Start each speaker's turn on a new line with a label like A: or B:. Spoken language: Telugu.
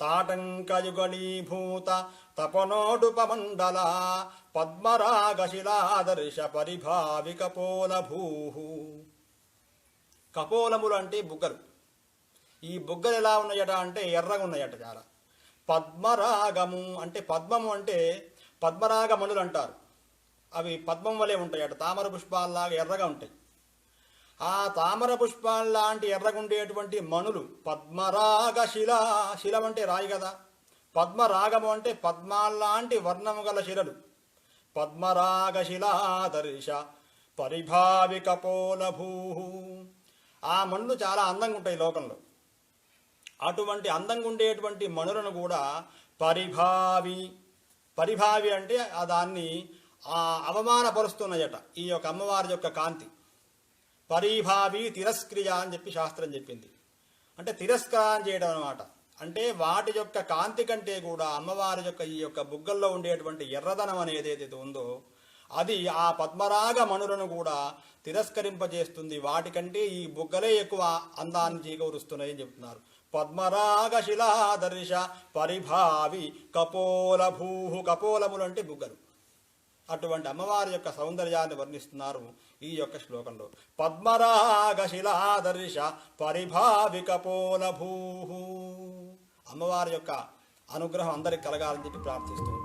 A: తాటంకయుగళీభూత తపనోడుపమండల పద్మరాగశిలాదర్శ పరిభావి కపోలభూ. కపోలములు అంటే బుగ్గలు. ఈ బుగ్గలు ఎలా ఉన్నాయట అంటే ఎర్రగా ఉన్నాయట చాలా. పద్మరాగము అంటే పద్మము అంటే పద్మరాగమణులు అంటారు. అవి పద్మం వలె ఉంటాయట, తామర పుష్పాల్లాగా ఎర్రగా ఉంటాయి. ఆ తామర పుష్పాల్లాంటి ఎర్రగుండేటువంటి మణులు పద్మరాగ శిల. శిలం అంటే రాయి కదా. పద్మరాగము అంటే పద్మాల్లాంటి వర్ణము గల శిలలు. పద్మరాగ శిలాదర్శ పరిభావి కపోలభూ. ఆ మణులు చాలా అందంగా ఉంటాయి లోకంలో. అటువంటి అందంగా ఉండేటువంటి మణులను కూడా పరిభావి. పరిభావి అంటే దాన్ని అవమానపరుస్తున్నాయట ఈ యొక్క అమ్మవారి యొక్క కాంతి. పరిభావి తిరస్క్రియ అని చెప్పి శాస్త్రం చెప్పింది. అంటే తిరస్కారం చేయడం అనమాట. అంటే వాటి యొక్క కాంతి కంటే కూడా అమ్మవారి యొక్క ఈ యొక్క బుగ్గల్లో ఉండేటువంటి ఎర్రదనం అనేది ఏదైతే ఉందో అది ఆ పద్మరాగ మణులను కూడా తిరస్కరింపజేస్తుంది. వాటికంటే ఈ బుగ్గలే ఎక్కువ అందాన్ని చేకూరుస్తున్నాయని చెప్తున్నారు. పద్మరాగ శిలాదర్శ పరిభావి కపోలభూ. కపోలములు అంటే బుగ్గలు. అటువంటి అమ్మవారి యొక్క సౌందర్యాన్ని వర్ణిస్తున్నారు ఈ యొక్క శ్లోకంలో. పద్మరాగ శిలాదర్శ పరిభావి కపోలభూ. అమ్మవారి యొక్క అనుగ్రహం అందరికి కలగాలని చెప్పి ప్రార్థిస్తూ